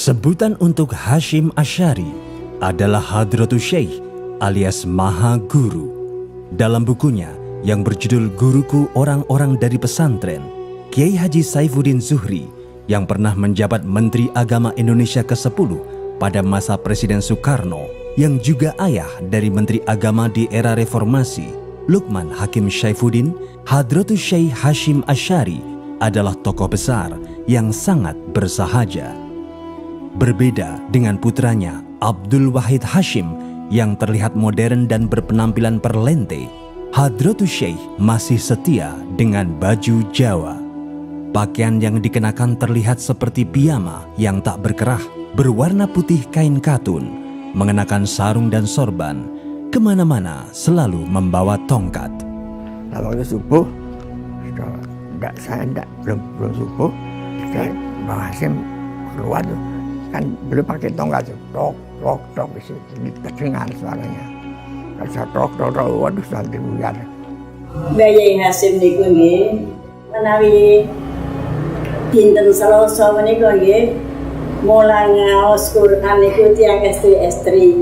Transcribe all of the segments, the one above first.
Sebutan untuk Hasyim Asy'ari adalah Hadratus Syekh alias Maha Guru. Dalam bukunya yang berjudul Guruku Orang-orang dari Pesantren, Kiai Haji Saifuddin Zuhri yang pernah menjabat Menteri Agama Indonesia ke-10 pada masa Presiden Soekarno, yang juga ayah dari Menteri Agama di era Reformasi, Lukman Hakim Saifuddin, Hadratus Syekh Hasyim Asy'ari adalah tokoh besar yang sangat bersahaja. Berbeda dengan putranya Abdul Wahid Hasyim yang terlihat modern dan berpenampilan perlente, Hadratus Syekh masih setia dengan baju Jawa. Pakaian yang dikenakan terlihat seperti piyama yang tak berkerah, berwarna putih kain katun, mengenakan sarung dan sorban, kemana-mana selalu membawa tongkat. Nah, waktu subuh, belum subuh, Bang Hasyim keluar tuh. Kan belum pakai tongkat tuh, tok di situ, terdengar suaranya. Kalau saya tok, waduh sampai buyar. Bayi Hasyim niku nggih menawi dinten Selasa menika nggih mulang ngaos Quran niku tiyang estri-estri.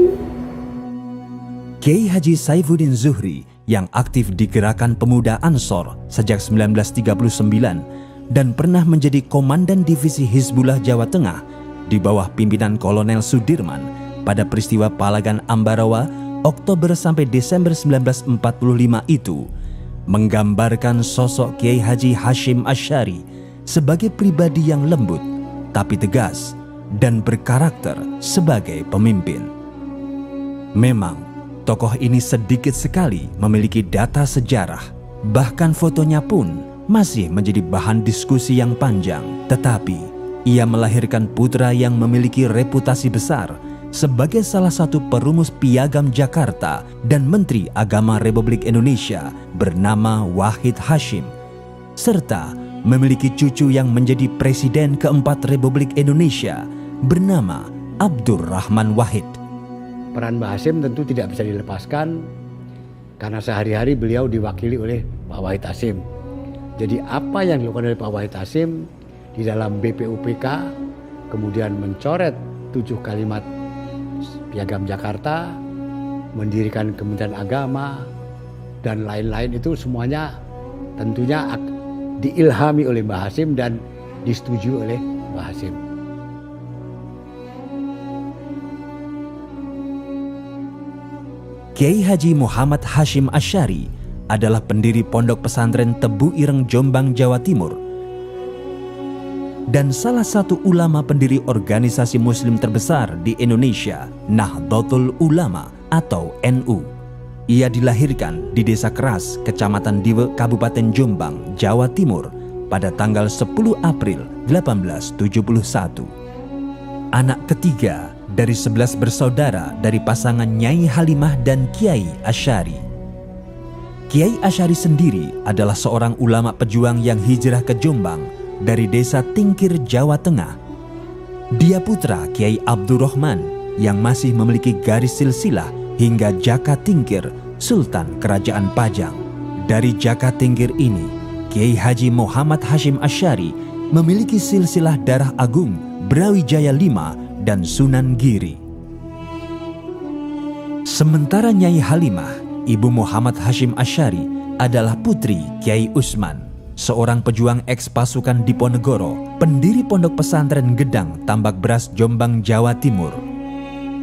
Kiai Haji Saifuddin Zuhri yang aktif di Gerakan Pemuda Ansor sejak 1939 dan pernah menjadi Komandan Divisi Hizbullah Jawa Tengah di bawah pimpinan Kolonel Sudirman pada peristiwa Palagan Ambarawa Oktober sampai Desember 1945 itu, menggambarkan sosok Kiai Haji Hasyim Asy'ari sebagai pribadi yang lembut tapi tegas dan berkarakter sebagai pemimpin. Memang tokoh ini sedikit sekali memiliki data sejarah, bahkan fotonya pun masih menjadi bahan diskusi yang panjang. Tetapi ia melahirkan putra yang memiliki reputasi besar sebagai salah satu perumus Piagam Jakarta dan Menteri Agama Republik Indonesia bernama Wahid Hasyim, serta memiliki cucu yang menjadi Presiden keempat Republik Indonesia bernama Abdurrahman Wahid. Peran Mbah Hasyim tentu tidak bisa dilepaskan karena sehari-hari beliau diwakili oleh Pak Wahid Hasyim. Jadi apa yang dilakukan oleh Pak Wahid Hasyim di dalam BPUPK, kemudian mencoret 7 kalimat Piagam Jakarta, mendirikan Kementerian Agama, dan lain-lain, itu semuanya tentunya diilhami oleh Mbah Hasyim dan disetujui oleh Mbah Hasyim. Kiai Haji Muhammad Hasyim Asy'ari adalah pendiri Pondok Pesantren Tebu Ireng, Jombang, Jawa Timur, dan salah satu ulama pendiri organisasi muslim terbesar di Indonesia, Nahdlatul Ulama atau NU. Ia dilahirkan di Desa Keras, Kecamatan Diwe, Kabupaten Jombang, Jawa Timur pada tanggal 10 April 1871. Anak ketiga dari 11 bersaudara dari pasangan Nyai Halimah dan Kiai Asy'ari. Kiai Asy'ari sendiri adalah seorang ulama pejuang yang hijrah ke Jombang dari desa Tingkir, Jawa Tengah. Dia putra Kiai Abdurrahman yang masih memiliki garis silsilah hingga Jaka Tingkir, Sultan Kerajaan Pajang. Dari Jaka Tingkir ini, Kiai Haji Muhammad Hasyim Asy'ari memiliki silsilah darah agung Brawijaya V dan Sunan Giri. Sementara Nyai Halimah, ibu Muhammad Hasyim Asy'ari, adalah putri Kiai Usman, seorang pejuang eks-pasukan Diponegoro, pendiri Pondok Pesantren Gedang, Tambak Beras, Jombang, Jawa Timur.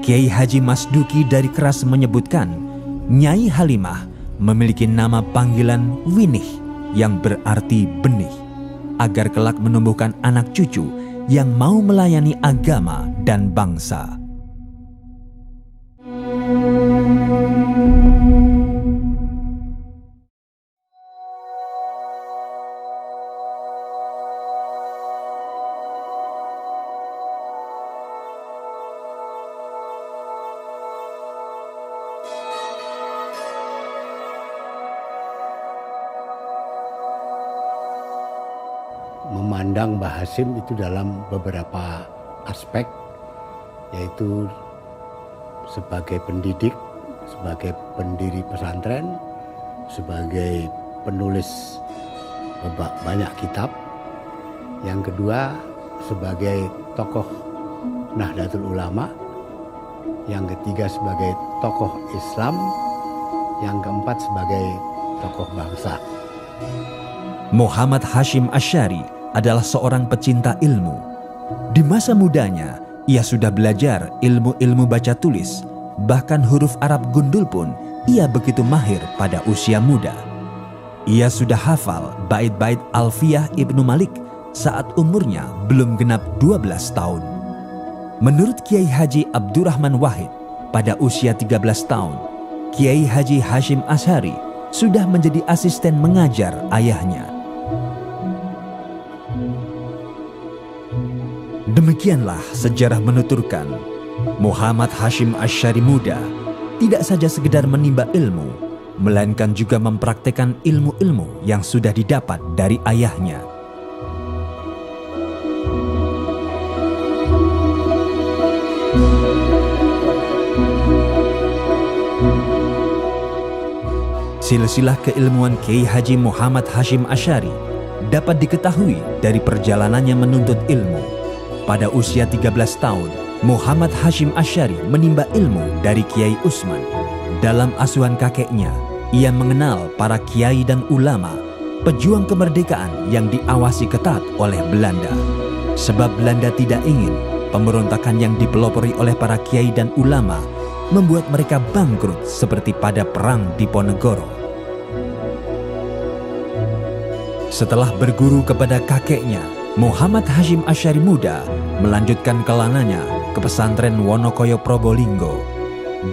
Kiai Haji Masduki dari Keras menyebutkan, Nyai Halimah memiliki nama panggilan Winih yang berarti benih, agar kelak menumbuhkan anak cucu yang mau melayani agama dan bangsa. Memandang Mbah Hasyim itu dalam beberapa aspek, yaitu sebagai pendidik, sebagai pendiri pesantren, sebagai penulis banyak kitab. Yang kedua, sebagai tokoh Nahdlatul Ulama, yang ketiga sebagai tokoh Islam, yang keempat sebagai tokoh bangsa. Muhammad Hashim Asy'ari adalah seorang pecinta ilmu. Di masa mudanya, ia sudah belajar ilmu-ilmu baca tulis, bahkan huruf Arab gundul pun ia begitu mahir pada usia muda. Ia sudah hafal bait-bait Alfiyah Ibnu Malik saat umurnya belum genap 12 tahun. Menurut Kiai Haji Abdurrahman Wahid, pada usia 13 tahun, Kiai Haji Hashim Asy'ari sudah menjadi asisten mengajar ayahnya. Demikianlah sejarah menuturkan Muhammad Hashim Asy'ari muda tidak saja sekedar menimba ilmu, melainkan juga mempraktekkan ilmu-ilmu yang sudah didapat dari ayahnya. Silsilah keilmuan Kiai Haji Muhammad Hashim Asy'ari dapat diketahui dari perjalanannya menuntut ilmu. Pada usia 13 tahun, Muhammad Hashim Asy'ari menimba ilmu dari Kiai Usman. Dalam asuhan kakeknya, ia mengenal para kiai dan ulama, pejuang kemerdekaan yang diawasi ketat oleh Belanda. Sebab Belanda tidak ingin pemberontakan yang dipelopori oleh para kiai dan ulama membuat mereka bangkrut seperti pada Perang Diponegoro. Setelah berguru kepada kakeknya, Muhammad Hashim Asy'ari muda melanjutkan kelananya ke pesantren Wonokoyo Probolinggo.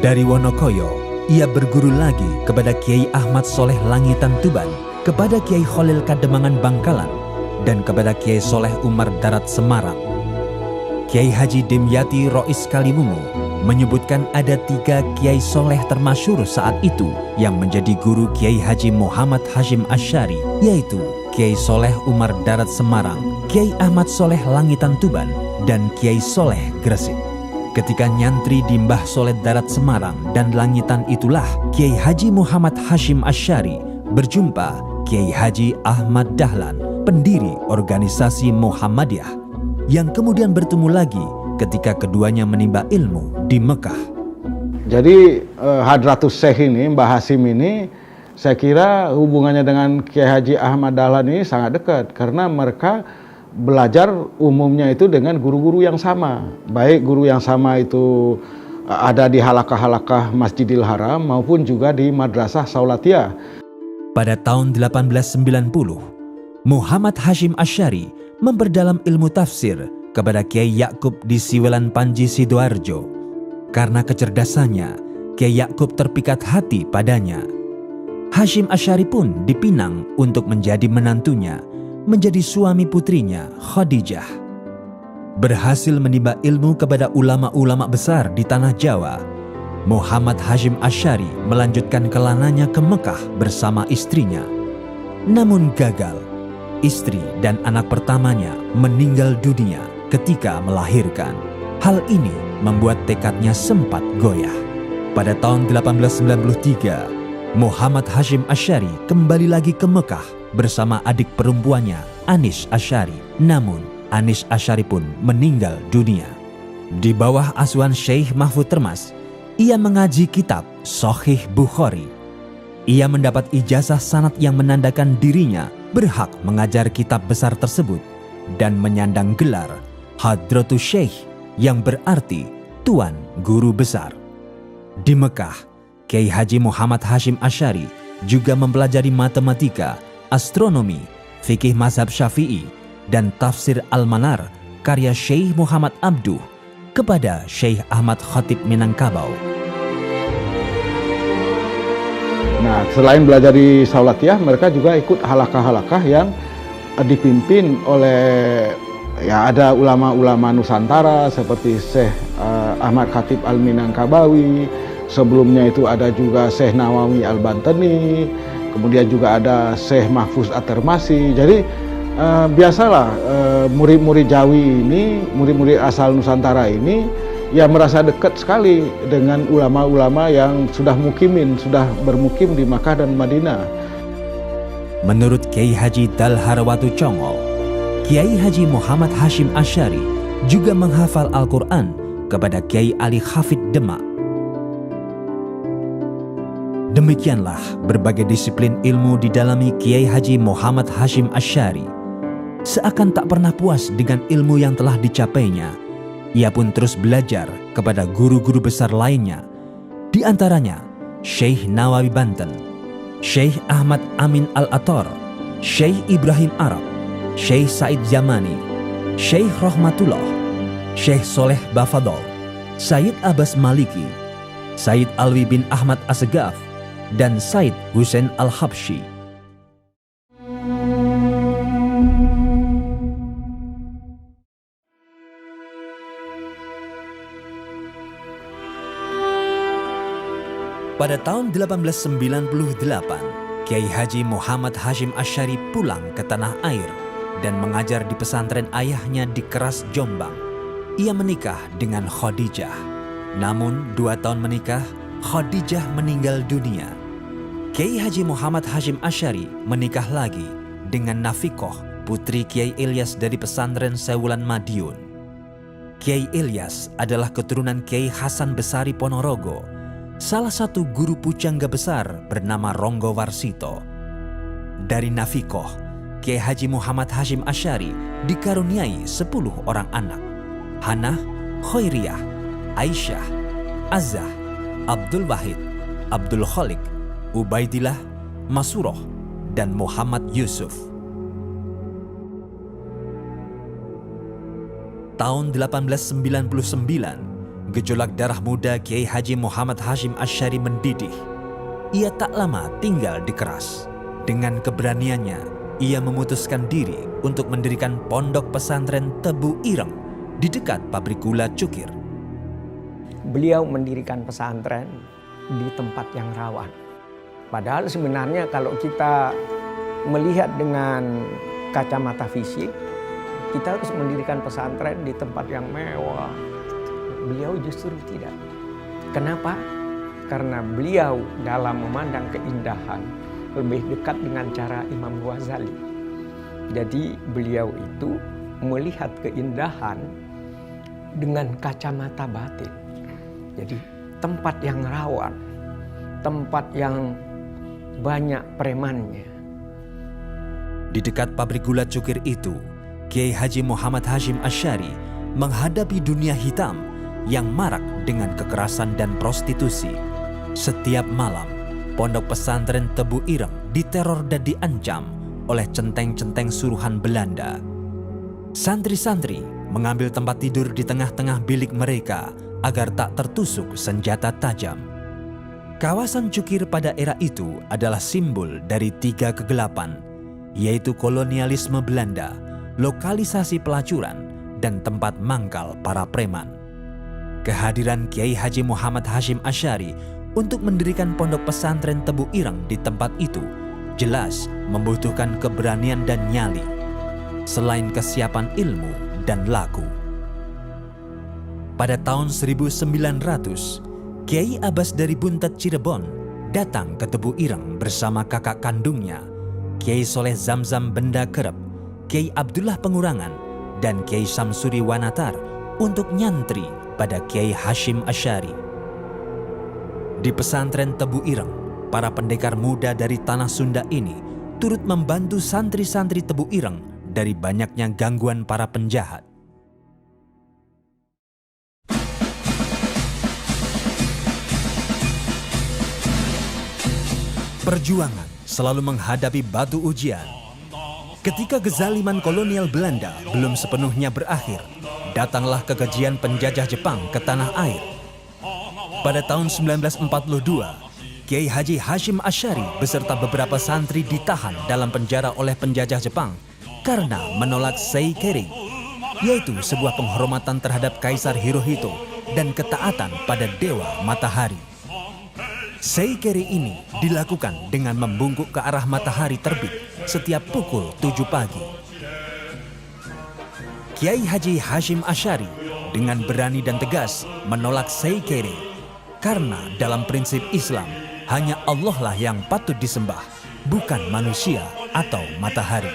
Dari Wonokoyo, ia berguru lagi kepada Kiai Ahmad Soleh Langitan Tuban, kepada Kiai Khalil Kademangan Bangkalan, dan kepada Kiai Soleh Umar Darat Semarang. Kiai Haji Dimyati Rois Kalimungu menyebutkan ada 3 Kiai Soleh termasyhur saat itu yang menjadi guru Kiai Haji Muhammad Hashim Asy'ari, yaitu Kiai Soleh Umar Darat Semarang, Kiai Ahmad Soleh Langitan Tuban, dan Kiai Soleh Gresik. Ketika nyantri di Mbah Soleh Darat Semarang dan Langitan itulah Kiai Haji Muhammad Hashim Asy'ari berjumpa Kiai Haji Ahmad Dahlan, pendiri organisasi Muhammadiyah, yang kemudian bertemu lagi ketika keduanya menimba ilmu di Mekah. Jadi Hadratus Syekh ini, Mbah Hashim ini, saya kira hubungannya dengan Kiai Haji Ahmad Dahlan ini sangat dekat karena mereka belajar umumnya itu dengan guru-guru yang sama. Baik guru yang sama itu ada di halakah-halakah Masjidil Haram maupun juga di Madrasah Saulatiyah. Pada tahun 1890, Muhammad Hashim Asy'ari memperdalam ilmu tafsir kepada Kiai Yakub di Siwelan Panji Sidoarjo. Karena kecerdasannya, Kiai Yakub terpikat hati padanya. Hashim Asy'ari pun dipinang untuk menjadi menantunya, menjadi suami putrinya Khadijah. Berhasil menimba ilmu kepada ulama-ulama besar di tanah Jawa, Muhammad Hashim Asy'ari melanjutkan kelananya ke Mekah bersama istrinya. Namun gagal, istri dan anak pertamanya meninggal dunia ketika melahirkan. Hal ini membuat tekadnya sempat goyah. Pada tahun 1893, Muhammad Hashim Asy'ari kembali lagi ke Mekah bersama adik perempuannya Anish Asy'ari. Namun Anish Asy'ari pun meninggal dunia. Di bawah asuhan Syekh Mahfud Termas, ia mengaji kitab Shahih Bukhari. Ia mendapat ijazah sanad yang menandakan dirinya berhak mengajar kitab besar tersebut dan menyandang gelar Hadratus Syekh yang berarti Tuan Guru Besar. Di Mekah, Kiai Haji Muhammad Hashim Asy'ari juga mempelajari matematika, astronomi, fikih mazhab Syafi'i, dan tafsir Al-Manar karya Syekh Muhammad Abduh kepada Syekh Ahmad Khatib Minangkabau. Nah, selain belajar di Saulatiyah, mereka juga ikut halakah-halakah yang dipimpin oleh ada ulama-ulama Nusantara seperti Syekh Ahmad Khatib Al-Minangkabawi. Sebelumnya itu ada juga Syekh Nawawi Al-Bantani, kemudian juga ada Syekh Mahfuz At-Termasi. Jadi biasalah murid-murid Jawi ini, murid-murid asal Nusantara ini ya merasa dekat sekali dengan ulama-ulama yang sudah bermukim di Makkah dan Madinah. Menurut Kiai Haji Dalharwatu Congol, Kiai Haji Muhammad Hashim Asy'ari juga menghafal Al-Quran kepada Kiai Ali Hafid Demak. Demikianlah berbagai disiplin ilmu didalami Kiai Haji Muhammad Hashim Asy'ari. Seakan tak pernah puas dengan ilmu yang telah dicapainya, ia pun terus belajar kepada guru-guru besar lainnya, di antaranya Syekh Nawawi Banten, Syekh Ahmad Amin Al-Athar, Syekh Ibrahim Arab, Syekh Said Yamani, Syekh Rahmatullah, Syekh Soleh Bafadol, Said Abbas Maliki, Said Alwi bin Ahmad Assegaf, dan Said Hussein Al-Habsyi. Pada tahun 1898, Kiai Haji Muhammad Hashim Asy'ari pulang ke tanah air dan mengajar di pesantren ayahnya di Keras, Jombang. Ia menikah dengan Khadijah. Namun 2 tahun menikah, Khadijah meninggal dunia. Kiai Haji Muhammad Hashim Asy'ari menikah lagi dengan Nafikoh, putri Kiai Ilyas dari pesantren Sewulan Madiun. Kiai Ilyas adalah keturunan Kiai Hasan Besari Ponorogo, salah satu guru pujangga besar bernama Ronggo Warsito. Dari Nafikoh, Kiai Haji Muhammad Hashim Asy'ari dikaruniai 10 orang anak: Hanah, Khairiyah, Aisyah, Azah, Abdul Wahid, Abdul Khalik, Ubaidillah, Masuroh, dan Muhammad Yusuf. Tahun 1899, gejolak darah muda Kiai Haji Muhammad Hashim Asy'ari mendidih. Ia tak lama tinggal di Keras. Dengan keberaniannya, ia memutuskan diri untuk mendirikan pondok pesantren Tebu Ireng di dekat pabrik gula Cukir. Beliau mendirikan pesantren di tempat yang rawan. Padahal sebenarnya kalau kita melihat dengan kacamata fisik, kita harus mendirikan pesantren di tempat yang mewah. Beliau justru tidak. Kenapa? Karena beliau dalam memandang keindahan lebih dekat dengan cara Imam Ghazali. Jadi beliau itu melihat keindahan dengan kacamata batin. Jadi tempat yang rawan, tempat yang banyak premannya. Di dekat pabrik gula Cukir itu, Kiai Haji Muhammad Hashim Asy'ari menghadapi dunia hitam yang marak dengan kekerasan dan prostitusi. Setiap malam, pondok pesantren Tebu Ireng diteror dan diancam oleh centeng-centeng suruhan Belanda. Santri-santri mengambil tempat tidur di tengah-tengah bilik mereka agar tak tertusuk senjata tajam. Kawasan Cukir pada era itu adalah simbol dari 3 kegelapan, yaitu kolonialisme Belanda, lokalisasi pelacuran, dan tempat mangkal para preman. Kehadiran Kiai Haji Muhammad Hashim Asy'ari untuk mendirikan pondok pesantren Tebu Ireng di tempat itu jelas membutuhkan keberanian dan nyali, selain kesiapan ilmu dan laku. Pada tahun 1900, Kiai Abbas dari Buntet Cirebon datang ke Tebu Ireng bersama kakak kandungnya, Kiai Soleh Zamzam Benda Kerep, Kiai Abdullah Pengurangan, dan Kiai Samsuri Wanatar untuk nyantri pada Kiai Hashim Asy'ari. Di pesantren Tebu Ireng, para pendekar muda dari tanah Sunda ini turut membantu santri-santri Tebu Ireng dari banyaknya gangguan para penjahat. Perjuangan selalu menghadapi batu ujian. Ketika kezaliman kolonial Belanda belum sepenuhnya berakhir, datanglah kekejian penjajah Jepang ke tanah air. Pada tahun 1942, Kiai Haji Hashim Asy'ari beserta beberapa santri ditahan dalam penjara oleh penjajah Jepang karena menolak Seikeri, yaitu sebuah penghormatan terhadap Kaisar Hirohito dan ketaatan pada Dewa Matahari. Seikeri ini dilakukan dengan membungkuk ke arah matahari terbit setiap pukul 7 pagi. Kiai Haji Hashim Asy'ari dengan berani dan tegas menolak Seikeri karena dalam prinsip Islam hanya Allah lah yang patut disembah, bukan manusia atau matahari.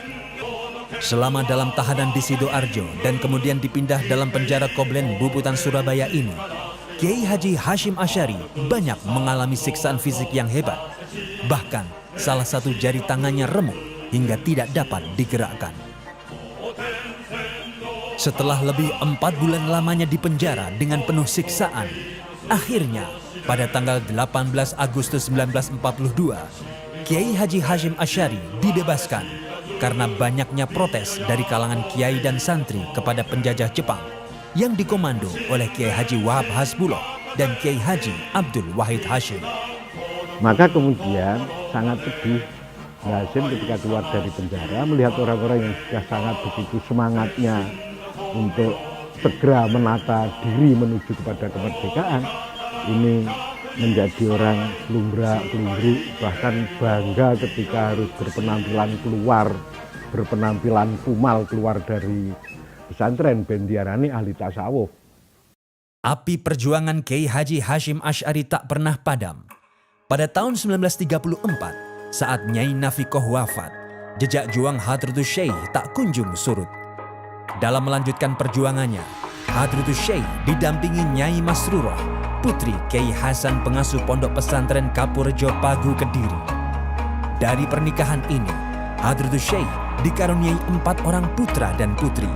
Selama dalam tahanan di Sidoarjo dan kemudian dipindah dalam penjara Koblen Buputan Surabaya ini, Kiai Haji Hashim Asy'ari banyak mengalami siksaan fisik yang hebat. Bahkan salah satu jari tangannya remuk hingga tidak dapat digerakkan. Setelah lebih 4 bulan lamanya di penjara dengan penuh siksaan, akhirnya pada tanggal 18 Agustus 1942, Kiai Haji Hashim Asy'ari dibebaskan karena banyaknya protes dari kalangan kiai dan santri kepada penjajah Jepang yang dikomando oleh Kiai Haji Wahab Hasbullah dan Kiai Haji Abdul Wahid Hasyim. Maka kemudian sangat sedih Hasyim ketika keluar dari penjara melihat orang-orang yang sudah sangat begitu semangatnya untuk segera menata diri menuju kepada kemerdekaan, ini menjadi orang lumbrak-lumbruk, bahkan bangga ketika harus berpenampilan kumal keluar dari pesantren ben diarani ahli tasawuf. Api perjuangan Kiai Haji Hashim Asy'ari tak pernah padam. Pada tahun 1934, saat Nyai Nafikoh wafat, jejak juang Hadratus Syekh tak kunjung surut. Dalam melanjutkan perjuangannya, Hadratus Syekh didampingi Nyai Masruroh, putri Kiai Hasan pengasuh pondok pesantren Kapurjo Pagu Kediri. Dari pernikahan ini, Hadratus Syekh dikaruniai 4 orang putra dan putri,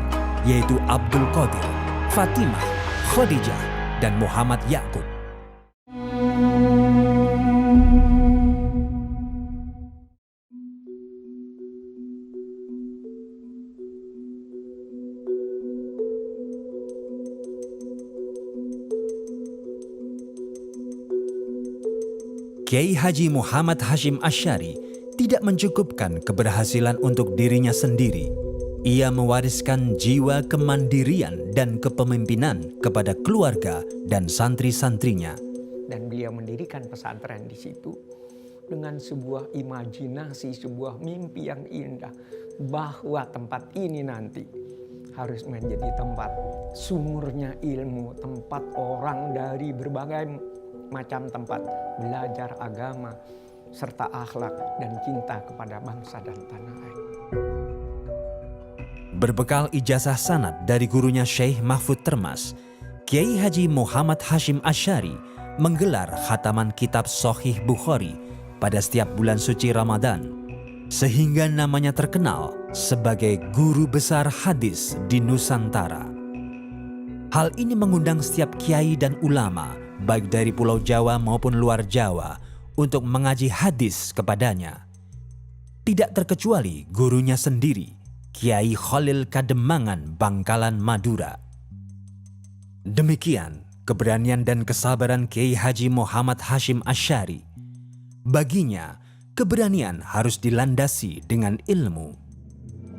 yaitu Abdul Qadir, Fatimah, Khadijah, dan Muhammad Yakub. Kiai Haji Muhammad Hashim Asy'ari tidak mencukupkan keberhasilan untuk dirinya sendiri. Ia mewariskan jiwa kemandirian dan kepemimpinan kepada keluarga dan santri-santrinya. Dan beliau mendirikan pesantren di situ dengan sebuah imajinasi, sebuah mimpi yang indah bahwa tempat ini nanti harus menjadi tempat sumurnya ilmu, tempat orang dari berbagai macam tempat belajar agama serta akhlak dan cinta kepada bangsa dan tanah air. Berbekal ijazah sanad dari gurunya Syekh Mahfud Termas, Kiai Haji Muhammad Hashim Asy'ari menggelar khataman kitab Sahih Bukhari pada setiap bulan suci Ramadan, sehingga namanya terkenal sebagai guru besar hadis di Nusantara. Hal ini mengundang setiap kiai dan ulama, baik dari Pulau Jawa maupun luar Jawa, untuk mengaji hadis kepadanya. Tidak terkecuali gurunya sendiri, Kiai Khalil Kademangan Bangkalan Madura. Demikian keberanian dan kesabaran Kiai Haji Muhammad Hashim Asy'ari. Baginya, keberanian harus dilandasi dengan ilmu.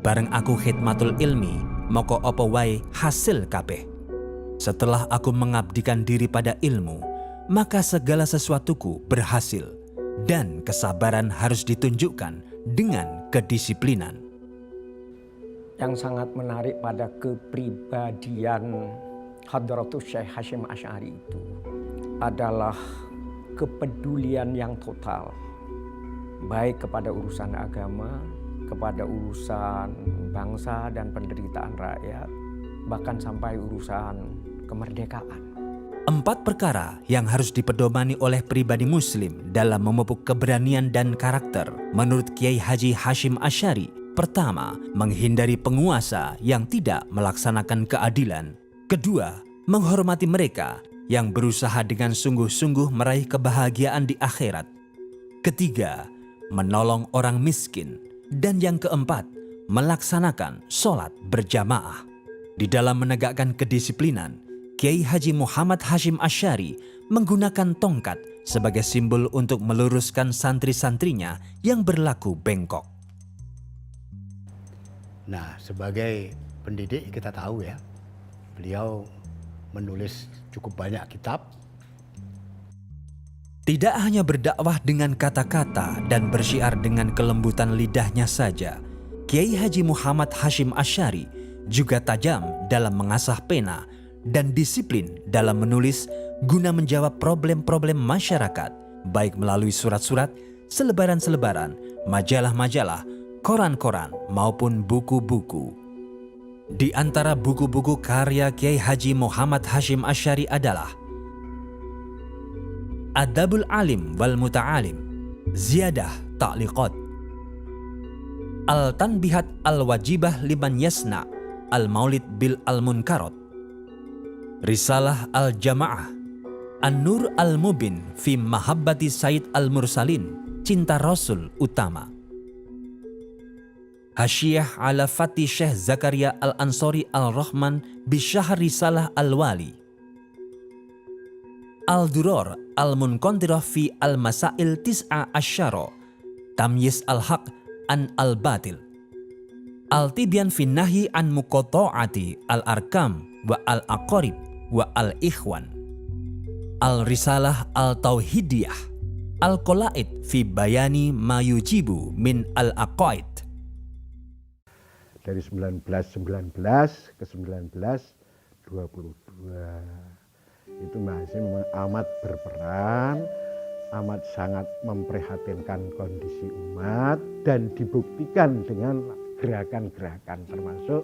Bareng aku khidmatul ilmi, moko opo wae hasil kabeh. Setelah aku mengabdikan diri pada ilmu, maka segala sesuatuku berhasil, dan kesabaran harus ditunjukkan dengan kedisiplinan. Yang sangat menarik pada kepribadian Hadratus Syekh Hashim Asy'ari itu adalah kepedulian yang total, baik kepada urusan agama, kepada urusan bangsa dan penderitaan rakyat, bahkan sampai urusan kemerdekaan. 4 perkara yang harus dipedomani oleh pribadi muslim dalam memupuk keberanian dan karakter menurut Kiai Haji Hashim Asy'ari. Pertama, menghindari penguasa yang tidak melaksanakan keadilan. Kedua, menghormati mereka yang berusaha dengan sungguh-sungguh meraih kebahagiaan di akhirat. Ketiga, menolong orang miskin. Dan yang keempat, melaksanakan sholat berjamaah. Di dalam menegakkan kedisiplinan, Kiai Haji Muhammad Hashim Asy'ari menggunakan tongkat sebagai simbol untuk meluruskan santri-santrinya yang berlaku bengkok. Nah, sebagai pendidik kita tahu ya, beliau menulis cukup banyak kitab. Tidak hanya berdakwah dengan kata-kata dan bersyiar dengan kelembutan lidahnya saja, Kiai Haji Muhammad Hashim Asy'ari juga tajam dalam mengasah pena dan disiplin dalam menulis guna menjawab problem-problem masyarakat, baik melalui surat-surat, selebaran-selebaran, majalah-majalah, koran-koran maupun buku-buku. Di antara buku-buku karya Kiai Haji Muhammad Hashim Asy'ari adalah Adabul Alim wal Muta'alim, Ziyadah Ta'liqat, Al-Tanbihat Al-Wajibah Liman Yasna Al-Maulid Bil Al-Munkarat, Risalah Al-Jama'ah, An-Nur Al-Mubin fi Mahabbati Sayyid Al-Mursalin, Cinta Rasul Utama, Hasyiyah ala Fatih Syekh Zakaria Al-Ansori Al-Rahman Bisyahr Risalah Al-Wali, Al-Duror Al-Munqantirah fi Al-Masail Tis'a Asyara, Tamyiz Al-Haq an Al-Batil, Al-Tibyan fi Nahyi an Muqatta'ati Al-Arkam wa Al-Aqarib wa Al-Ikhwan, Al-Risalah Al-Tauhidiyah, Al-Qolaid fi Bayani ma yujibu min Al-Aqaid. Dari 1919 ke 1922 itu Mbah Hasim memang amat berperan, amat sangat memprihatinkan kondisi umat, dan dibuktikan dengan gerakan-gerakan termasuk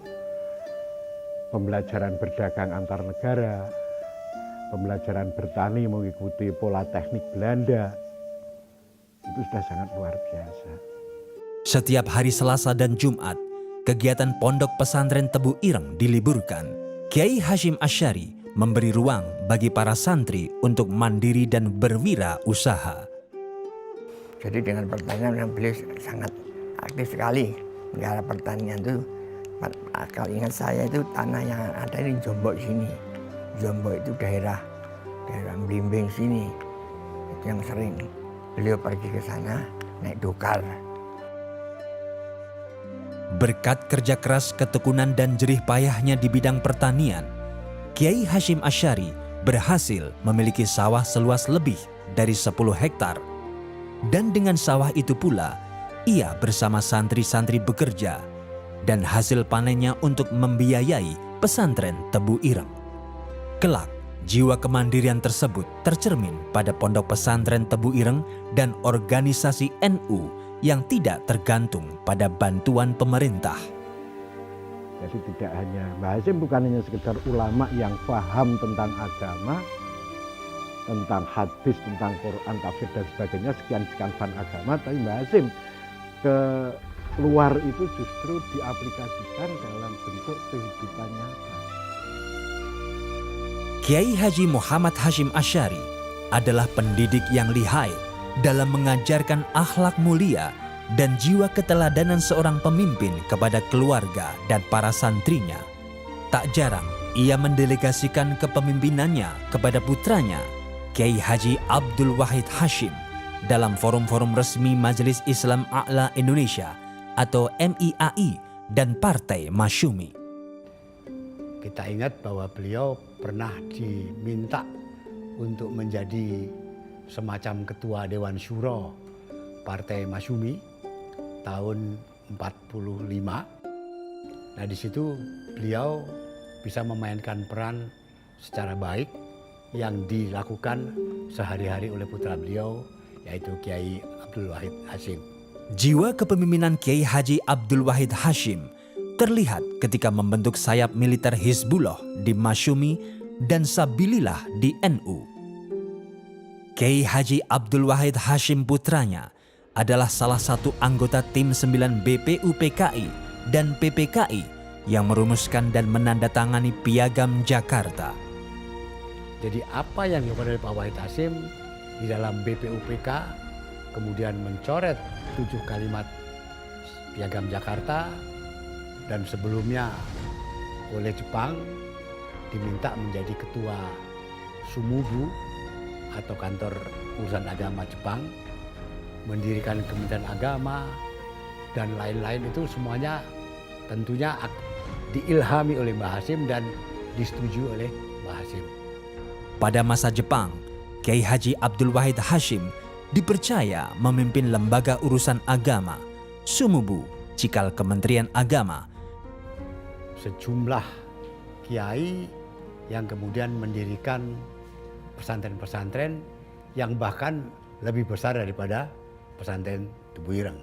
pembelajaran berdagang antar negara, pembelajaran bertani mengikuti pola teknik Belanda. Itu sudah sangat luar biasa. Setiap hari Selasa dan Jumat, kegiatan Pondok Pesantren Tebu Ireng diliburkan. Kiai Hasyim Asy'ari memberi ruang bagi para santri untuk mandiri dan berwirausaha. Jadi dengan pertanian yang beliau sangat aktif sekali. Negara pertanian itu, kalau ingat saya itu tanah yang ada di Jombok sini. Jombok itu daerah Blimbing sini. Itu yang sering beliau pergi ke sana naik dokar. Berkat kerja keras, ketekunan dan jerih payahnya di bidang pertanian, Kiai Hasyim Asy'ari berhasil memiliki sawah seluas lebih dari 10 hektar. Dan dengan sawah itu pula, ia bersama santri-santri bekerja dan hasil panennya untuk membiayai pesantren Tebu Ireng. Kelak, jiwa kemandirian tersebut tercermin pada Pondok Pesantren Tebu Ireng dan organisasi NU yang tidak tergantung pada bantuan pemerintah. Jadi tidak hanya Mbah Hasim bukan hanya sekedar ulama yang paham tentang agama, tentang hadis, tentang Quran, tafsir dan sebagainya, sekian-sekian fan agama, tapi Mbah Hasim keluar itu justru diaplikasikan dalam bentuk kehidupan nyata. Kiai Haji Muhammad Hashim Asy'ari adalah pendidik yang lihai dalam mengajarkan akhlak mulia dan jiwa keteladanan seorang pemimpin kepada keluarga dan para santrinya. Tak jarang ia mendelegasikan kepemimpinannya kepada putranya, Kiai Haji Abdul Wahid Hashim, dalam forum-forum resmi Majelis Islam A'la Indonesia atau MIAI dan Partai Masyumi. Kita ingat bahwa beliau pernah diminta untuk menjadi semacam ketua Dewan Syuro Partai Masyumi tahun 45. Nah, di situ beliau bisa memainkan peran secara baik yang dilakukan sehari-hari oleh putra beliau, yaitu Kiai Abdul Wahid Hashim. Jiwa kepemimpinan Kiai Haji Abdul Wahid Hashim terlihat ketika membentuk sayap militer Hizbullah di Masyumi dan Sabilillah di NU. Kiai Haji Abdul Wahid Hashim putranya adalah salah satu anggota tim 9 BPUPKI dan PPKI yang merumuskan dan menandatangani Piagam Jakarta. Jadi apa yang dilakukan oleh Pak Wahid Hashim di dalam BPUPK, kemudian mencoret 7 kalimat Piagam Jakarta, dan sebelumnya oleh Jepang diminta menjadi ketua Sumubu atau kantor urusan agama Jepang, mendirikan Kementerian Agama dan lain-lain, itu semuanya tentunya diilhami oleh Mbah Hasim dan disetujui oleh Mbah Hasim. Pada masa Jepang, Kiai Haji Abdul Wahid Hashim dipercaya memimpin lembaga urusan agama, Sumubu, cikal Kementerian Agama. Sejumlah kiai yang kemudian mendirikan pesantren-pesantren yang bahkan lebih besar daripada pesantren Tebu Ireng.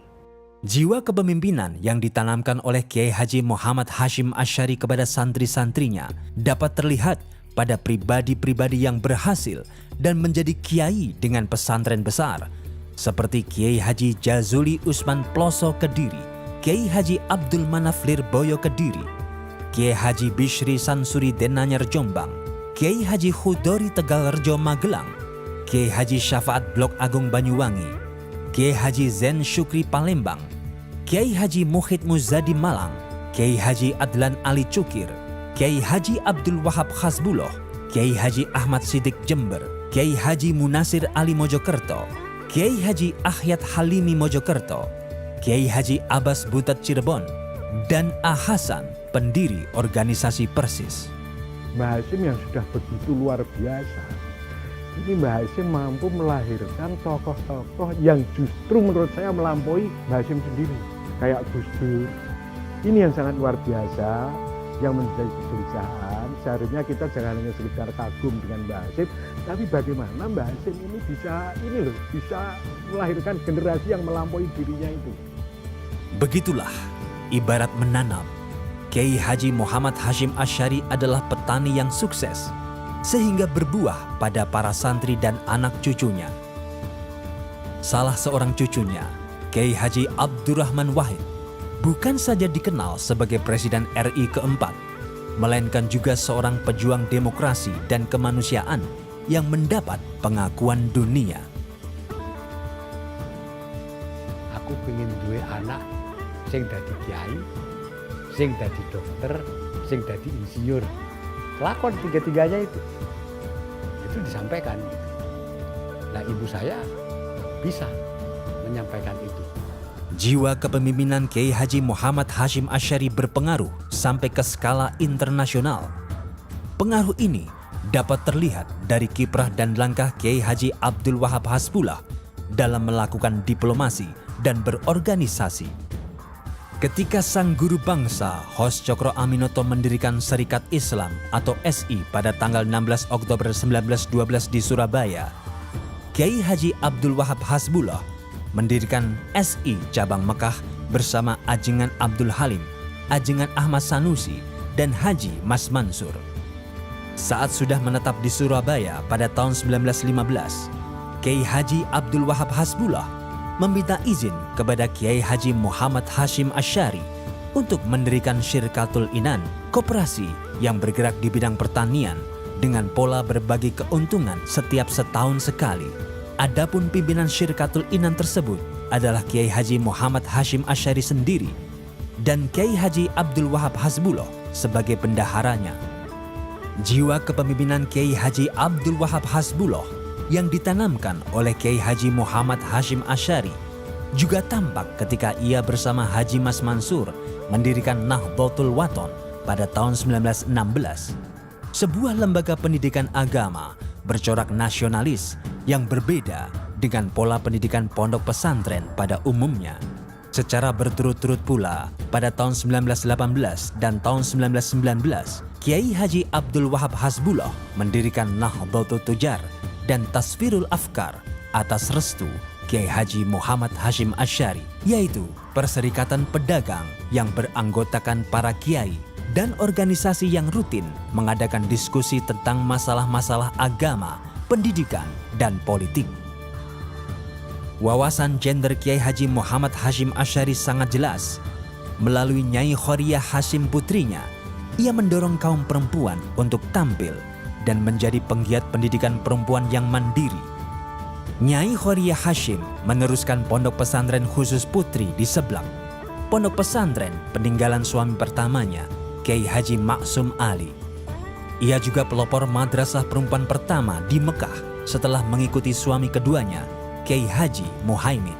Jiwa kepemimpinan yang ditanamkan oleh Kiai Haji Muhammad Hashim Asy'ari kepada santri-santrinya dapat terlihat pada pribadi-pribadi yang berhasil dan menjadi kiai dengan pesantren besar, seperti Kiai Haji Jazuli Usman Ploso Kediri, Kiai Haji Abdul Manaf Lirboyo Kediri, Kiai Haji Bishri Sansuri Denanyar Jombang, Kiai Haji Hudori Tegalrejo Magelang, Kiai Haji Syafaat Blok Agung Banyuwangi, Kiai Haji Zen Syukri Palembang, Kiai Haji Muhid Muzadi Malang, Kiai Haji Adlan Ali Cukir, Kiai Haji Abdul Wahab Hasbuloh, Kiai Haji Ahmad Siddiq Jember, Kiai Haji Munasir Ali Mojokerto, Kiai Haji Ahyat Halimi Mojokerto, Kiai Haji Abbas Butat Cirebon, dan A. Hasan, pendiri organisasi Persis. Mbah Hasyim yang sudah begitu luar biasa, ini Mbah Hasyim mampu melahirkan tokoh-tokoh yang justru menurut saya melampaui Mbah Hasyim sendiri. Kayak Gus Dur, ini yang sangat luar biasa, yang menjadi kegelisahan. Seharusnya kita jangan hanya sekedar kagum dengan Mbah Hasyim, tapi bagaimana Mbah Hasyim ini bisa melahirkan generasi yang melampaui dirinya itu. Begitulah ibarat menanam. Kiai Haji Muhammad Hashim Asy'ari adalah petani yang sukses, sehingga berbuah pada para santri dan anak cucunya. Salah seorang cucunya, Kiai Haji Abdurrahman Wahid, bukan saja dikenal sebagai Presiden RI keempat, melainkan juga seorang pejuang demokrasi dan kemanusiaan yang mendapat pengakuan dunia. Aku pengen duwe anak sing dadi kiai, sing dadi dokter, sing dadi insinyur. Lakon tiga-tiganya itu disampaikan. Nah, ibu saya bisa menyampaikan itu. Jiwa kepemimpinan Kiai Haji Muhammad Hashim Asy'ari berpengaruh sampai ke skala internasional. Pengaruh ini dapat terlihat dari kiprah dan langkah Kiai Haji Abdul Wahab Hasbulah dalam melakukan diplomasi dan berorganisasi. Ketika sang guru bangsa Hos Cokro Aminoto mendirikan Serikat Islam atau SI pada tanggal 16 Oktober 1912 di Surabaya, Kiai Haji Abdul Wahab Hasbulah mendirikan SI Cabang Mekah bersama Ajengan Abdul Halim, Ajengan Ahmad Sanusi, dan Haji Mas Mansur. Saat sudah menetap di Surabaya pada tahun 1915, Kiai Haji Abdul Wahab Hasbulah meminta izin kepada Kiai Haji Muhammad Hashim Asy'ari untuk mendirikan Syirkatul Inan, koperasi yang bergerak di bidang pertanian dengan pola berbagi keuntungan setiap setahun sekali. Adapun pimpinan Syirkatul Inan tersebut adalah Kiai Haji Muhammad Hashim Asy'ari sendiri dan Kiai Haji Abdul Wahab Hasbulah sebagai bendaharanya. Jiwa kepemimpinan Kiai Haji Abdul Wahab Hasbulah yang ditanamkan oleh Kiai Haji Muhammad Hashim Asy'ari juga tampak ketika ia bersama Haji Mas Mansur mendirikan Nahdlatul Wathon pada tahun 1916, sebuah lembaga pendidikan agama bercorak nasionalis yang berbeda dengan pola pendidikan pondok pesantren pada umumnya. Secara berturut-turut pula, pada tahun 1918 dan tahun 1919, Kiai Haji Abdul Wahab Hasbulah mendirikan Nahdlatul Tujar dan Tasfirul Afkar atas restu Kiai Haji Muhammad Hashim Asy'ari, yaitu perserikatan pedagang yang beranggotakan para kiai dan organisasi yang rutin mengadakan diskusi tentang masalah-masalah agama, pendidikan, dan politik. Wawasan gender Kiai Haji Muhammad Hashim Asy'ari sangat jelas. Melalui Nyai Khoriyah Hashim putrinya, ia mendorong kaum perempuan untuk tampil dan menjadi penggiat pendidikan perempuan yang mandiri. Nyai Khoriyah Hashim meneruskan pondok pesantren khusus putri di Seblak, pondok pesantren peninggalan suami pertamanya, Kiai Haji Maksum Ali. Ia juga pelopor madrasah perempuan pertama di Mekah setelah mengikuti suami keduanya, Kiai Haji Muhaimin.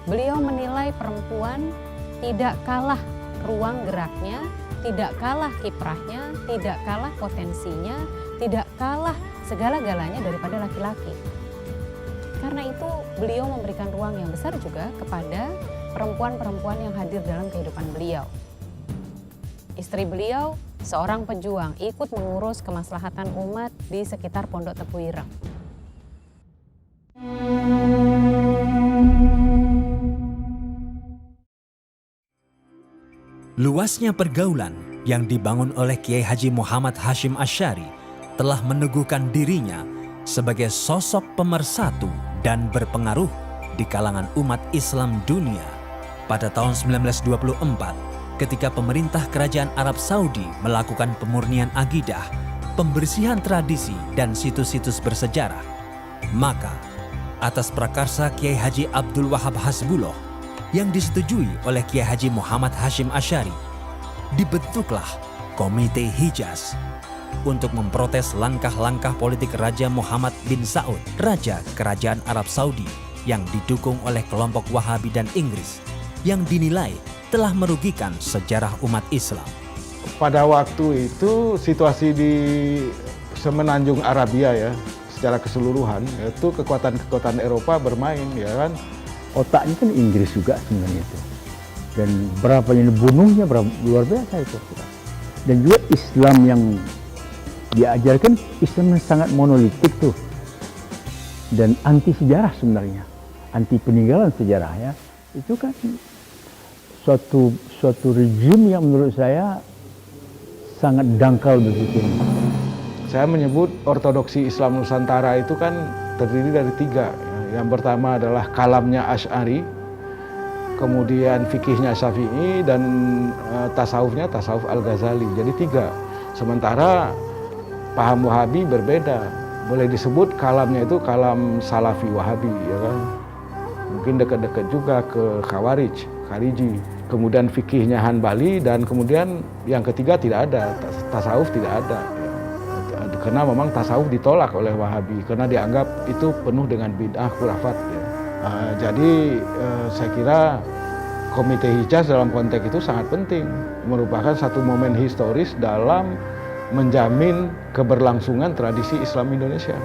Beliau menilai perempuan tidak kalah ruang geraknya, tidak kalah kiprahnya, tidak kalah potensinya, tidak kalah segala-galanya daripada laki-laki. Karena itu beliau memberikan ruang yang besar juga kepada perempuan-perempuan yang hadir dalam kehidupan beliau. Istri beliau seorang pejuang, ikut mengurus kemaslahatan umat di sekitar Pondok Tebu Ireng. Luasnya pergaulan yang dibangun oleh Kiai Haji Muhammad Hashim Asy'ari telah meneguhkan dirinya sebagai sosok pemersatu dan berpengaruh di kalangan umat Islam dunia. Pada tahun 1924, ketika pemerintah Kerajaan Arab Saudi melakukan pemurnian akidah, pembersihan tradisi dan situs-situs bersejarah, maka atas prakarsa Kiai Haji Abdul Wahab Hasbullah yang disetujui oleh Kiai Haji Muhammad Hashim Asy'ari, dibentuklah Komite Hijaz untuk memprotes langkah-langkah politik Raja Muhammad bin Saud, Raja Kerajaan Arab Saudi yang didukung oleh kelompok Wahabi dan Inggris yang dinilai telah merugikan sejarah umat Islam. Pada waktu itu situasi di Semenanjung Arabia ya, secara keseluruhan itu kekuatan-kekuatan Eropa bermain ya kan. Otaknya kan Inggris juga sebenarnya itu. Dan berapa yang bunuhnya berapa luar biasa itu. Dan juga Islam yang diajarkan, Islam yang sangat monolitik tuh. Dan anti sejarah sebenarnya. Anti peninggalan sejarah ya. Itu kan suatu rejim yang menurut saya sangat dangkal berpikirnya. Saya menyebut ortodoksi Islam Nusantara itu kan terdiri dari 3. Yang pertama adalah kalamnya Asy'ari, kemudian fikihnya Syafi'i, dan tasawufnya tasawuf Al-Ghazali. Jadi 3. Sementara paham Wahabi berbeda. Boleh disebut kalamnya itu kalam Salafi Wahabi, ya kan? Mungkin dekat-dekat juga ke Khariji. Kemudian fikihnya Hanbali, dan kemudian yang ketiga tidak ada, tasawuf tidak ada. Karena memang tasawuf ditolak oleh Wahabi karena dianggap itu penuh dengan bid'ah khurafat ya. Jadi saya kira Komite Hijaz dalam konteks itu sangat penting, merupakan satu momen historis dalam menjamin keberlangsungan tradisi Islam Indonesia.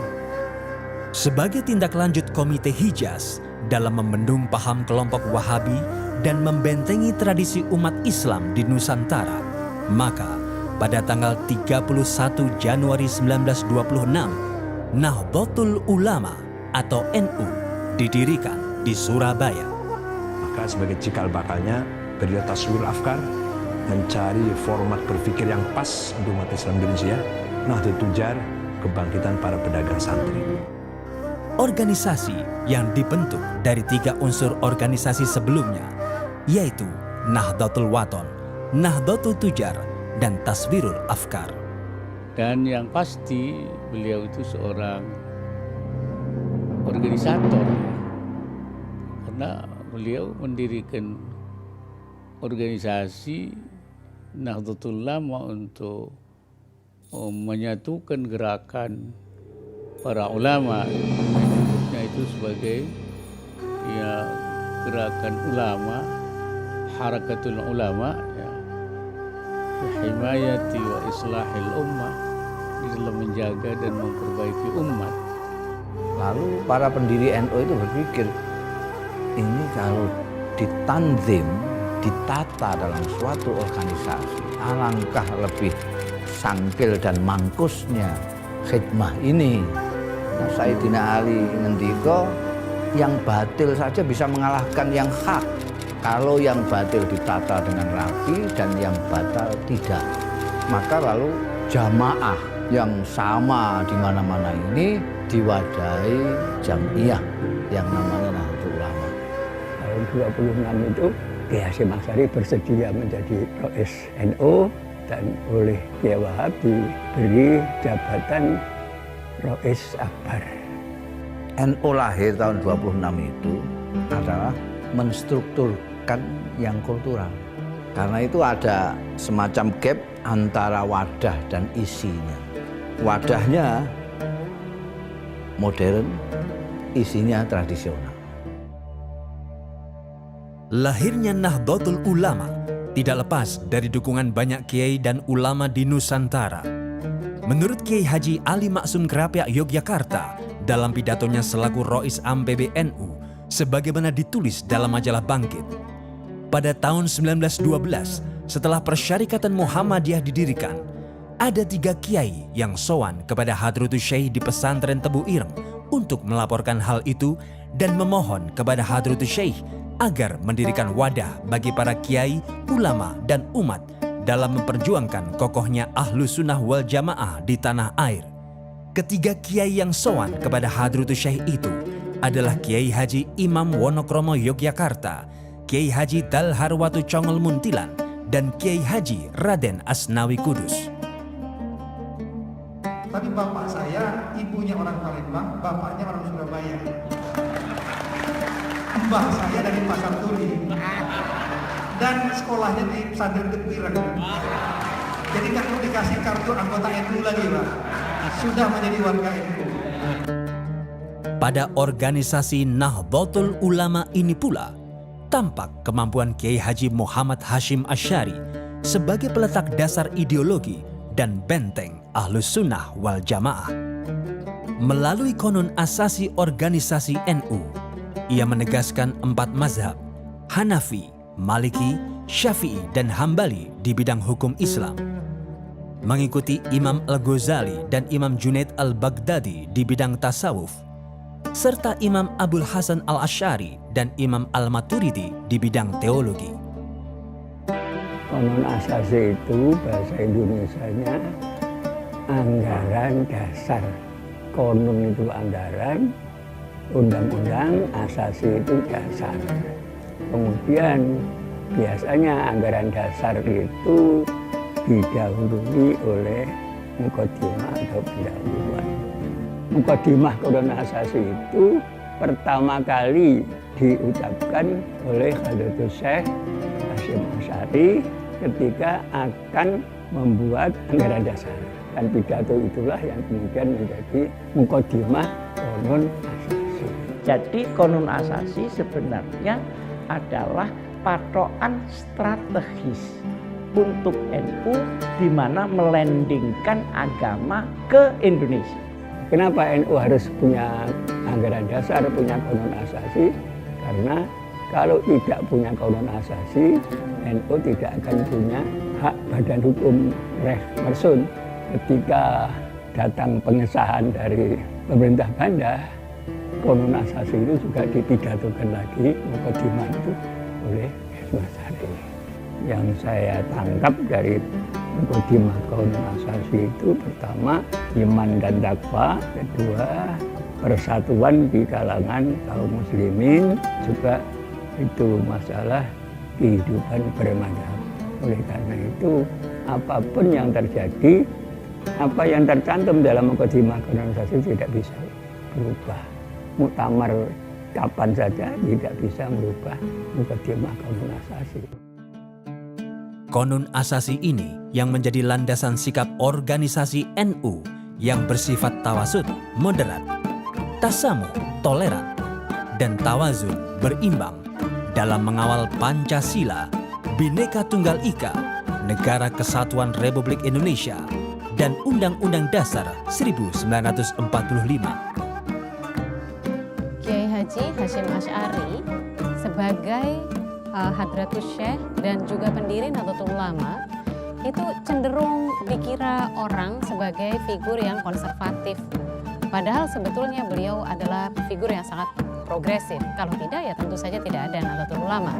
Sebagai tindak lanjut Komite Hijaz dalam membendung paham kelompok Wahabi dan membentengi tradisi umat Islam di Nusantara, maka pada tanggal 31 Januari 1926, Nahdlatul Ulama atau NU didirikan di Surabaya. Maka sebagai cikal bakalnya, beliau taswir afkar, mencari format berpikir yang pas untuk umat Islam Indonesia, Nahdlatul Tujar, kebangkitan para pedagang santri. Organisasi yang dibentuk dari 3 unsur organisasi sebelumnya, yaitu Nahdlatul Wathon, Nahdlatul Tujar, dan Taswirul Afkar. Dan yang pasti beliau itu seorang organisator, karena beliau mendirikan organisasi Nahdlatul Ulama untuk menyatukan gerakan para ulama, menyebutnya itu sebagai ya gerakan ulama, harakatul ulama, himayati wa islahil ummah, di dalam menjaga dan memperbaiki umat. Lalu para pendiri NU itu berpikir, ini kalau ditanzim, ditata dalam suatu organisasi, alangkah lebih sangkil dan mangkusnya khidmah ini. Nah, Sayyidina Ali ngendika, yang batil saja bisa mengalahkan yang hak kalau yang batil ditata dengan rapi dan yang batal tidak. Maka lalu jamaah yang sama di mana-mana ini diwadahi jamiah yang namanya Nahdlatul Ulama. Tahun 26 itu Kiai Hasyim Asy'ari bersedia menjadi Rais NU dan oleh Kiai Wahab diberi jabatan Rais Akbar. NU lahir tahun 26 itu adalah menstrukturkan yang kultural. Karena itu ada semacam gap antara wadah dan isinya. Wadahnya modern, isinya tradisional. Lahirnya Nahdlatul Ulama tidak lepas dari dukungan banyak kiai dan ulama di Nusantara. Menurut Kiai Haji Ali Maksum Krapyak Yogyakarta, dalam pidatonya selaku Rois Am PBNU, sebagaimana ditulis dalam majalah Bangkit, pada tahun 1912, setelah Persyarikatan Muhammadiyah didirikan, ada 3 kiai yang sowan kepada Hadratus Syekh di pesantren Tebu Ireng untuk melaporkan hal itu dan memohon kepada Hadratus Syekh agar mendirikan wadah bagi para kiai, ulama, dan umat dalam memperjuangkan kokohnya Ahlus Sunnah wal Jamaah di tanah air. Ketiga kiai yang sowan kepada Hadratus Syekh itu adalah Kiai Haji Imam Wonokromo Yogyakarta, Kiai Haji Dalharwatu Congol Muntilan, dan Kiai Haji Raden Asnawi Kudus. Tapi bapak saya, ibunya orang Palembang, bapaknya orang Surabaya. Mbah saya dari Pasar Turi. Dan sekolahnya di Pesantren Tepiran. Jadi nggak perlu dikasih kartu anggota NU lagi, Pak. Sudah menjadi warga NU. Pada organisasi Nahdlatul Ulama ini pula, tampak kemampuan Kiai Haji Muhammad Hashim Asy'ari sebagai peletak dasar ideologi dan benteng Ahlus Sunnah wal Jamaah. Melalui konun asasi organisasi NU, ia menegaskan 4 mazhab, Hanafi, Maliki, Syafi'i, dan Hambali di bidang hukum Islam. Mengikuti Imam Al-Ghazali dan Imam Junaid Al-Baghdadi di bidang tasawuf, serta Imam Abul Hasan Al-Asy'ari dan Imam Al-Maturidi di bidang teologi. Konun asasi itu bahasa Indonesianya anggaran dasar. Konun itu anggaran, undang-undang, asasi itu dasar. Kemudian biasanya anggaran dasar itu didahului oleh mukadimah atau pendahuluan. Mukadimah konun asasi itu pertama kali diucapkan oleh Hadratus Syekh Hashim Asy'ari ketika akan membuat anggaran dasar. Dan pidato itulah yang kemudian menjadi mukadimah konun asasi. Jadi konun asasi sebenarnya adalah patokan strategis untuk NU di mana melandingkan agama ke Indonesia. Kenapa NU harus punya anggaran dasar, punya konun asasi? Karena kalau tidak punya konun asasi, NU tidak akan punya hak badan hukum reh mersun. Ketika datang pengesahan dari pemerintah Banda, konun asasi itu juga dipidatokan lagi mukadimah itu oleh Hashim Asy'ari. Yang saya tangkap dari mukadimah konun asasi itu pertama iman dan takwa, kedua persatuan di kalangan kaum muslimin, juga itu masalah kehidupan bermadhab. Oleh karena itu apapun yang terjadi, apa yang tercantum dalam mukadimah konun asasi tidak bisa berubah. Muktamar kapan saja tidak bisa merubah mukadimah konun asasi. Konun asasi ini yang menjadi landasan sikap organisasi NU yang bersifat tawasud, moderat, tasamuh, toleran, dan tawazun berimbang dalam mengawal Pancasila, Bhinneka Tunggal Ika, Negara Kesatuan Republik Indonesia, dan Undang-Undang Dasar 1945. Kiai Haji Hashim Asy'ari sebagai Hadratus Syekh dan juga pendiri Nahdlatul Ulama itu cenderung dikira orang sebagai figur yang konservatif. Padahal sebetulnya beliau adalah figur yang sangat progresif. Kalau tidak ya tentu saja tidak ada Nahdlatul Ulama.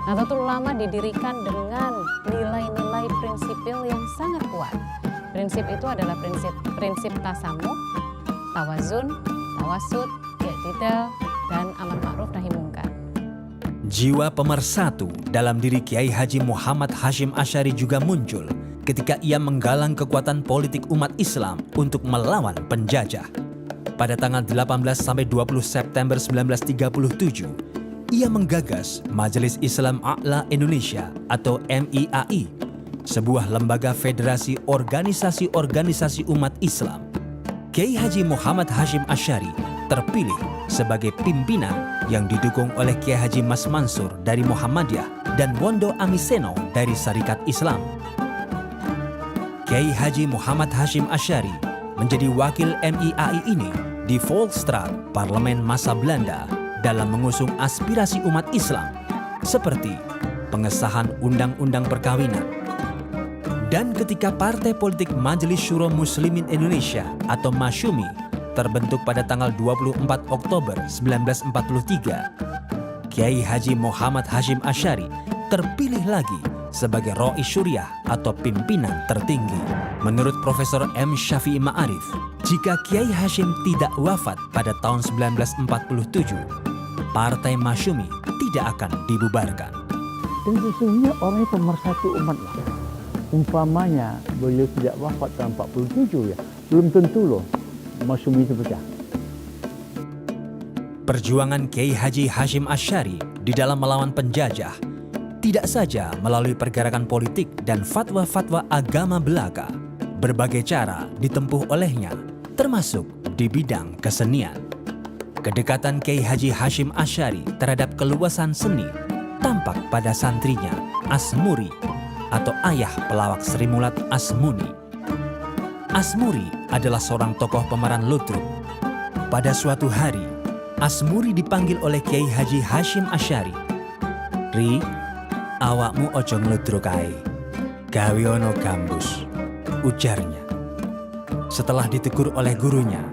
Nahdlatul Ulama didirikan dengan nilai-nilai prinsipil yang sangat kuat. Prinsip itu adalah prinsip tasamuh, tawazun, tawasud, i'tidal, dan amar ma'ruf nahi mungkar. Jiwa pemersatu dalam diri Kiai Haji Muhammad Hashim Asy'ari juga muncul ketika ia menggalang kekuatan politik umat Islam untuk melawan penjajah. Pada tanggal 18-20 September 1937, ia menggagas Majelis Islam A'la Indonesia atau MIAI, sebuah lembaga federasi organisasi-organisasi umat Islam. Kiai Haji Muhammad Hashim Asy'ari terpilih sebagai pimpinan yang didukung oleh Kiai Haji Mas Mansur dari Muhammadiyah dan Wondo Amiseno dari Syarikat Islam. Kiai Haji Muhammad Hashim Asy'ari menjadi wakil MIAI ini di Volksstraat, Parlemen masa Belanda, dalam mengusung aspirasi umat Islam seperti pengesahan Undang-Undang Perkawinan. Dan ketika Partai Politik Majelis Syuro Muslimin Indonesia atau Masyumi terbentuk pada tanggal 24 Oktober 1943, Kiai Haji Muhammad Hashim Asy'ari terpilih lagi sebagai Rais Syuriah atau pimpinan tertinggi. Menurut Profesor M. Syafi'i Ma'arif, jika Kiai Hashim tidak wafat pada tahun 1947, Partai Masyumi tidak akan dibubarkan. Dan sesungguhnya orangnya pemersatu umat lah. Umpamanya beliau tidak wafat tahun 47 ya, belum tentu loh Masyumi itu pecah. Perjuangan Kiai Haji Hashim Asy'ari di dalam melawan penjajah tidak saja melalui pergerakan politik dan fatwa-fatwa agama belaka. Berbagai cara ditempuh olehnya, termasuk di bidang kesenian. Kedekatan Kiai Haji Hashim Asy'ari terhadap keluasan seni tampak pada santrinya Asmuri atau ayah pelawak Sri Mulat Asmuni. Asmuri adalah seorang tokoh pemeran ludruk. Pada suatu hari, Asmuri dipanggil oleh Kiai Haji Hashim Asy'ari. "Ri, awakmu ojo ngludruk ae, gawe ono gambus," ujarnya. Setelah ditegur oleh gurunya,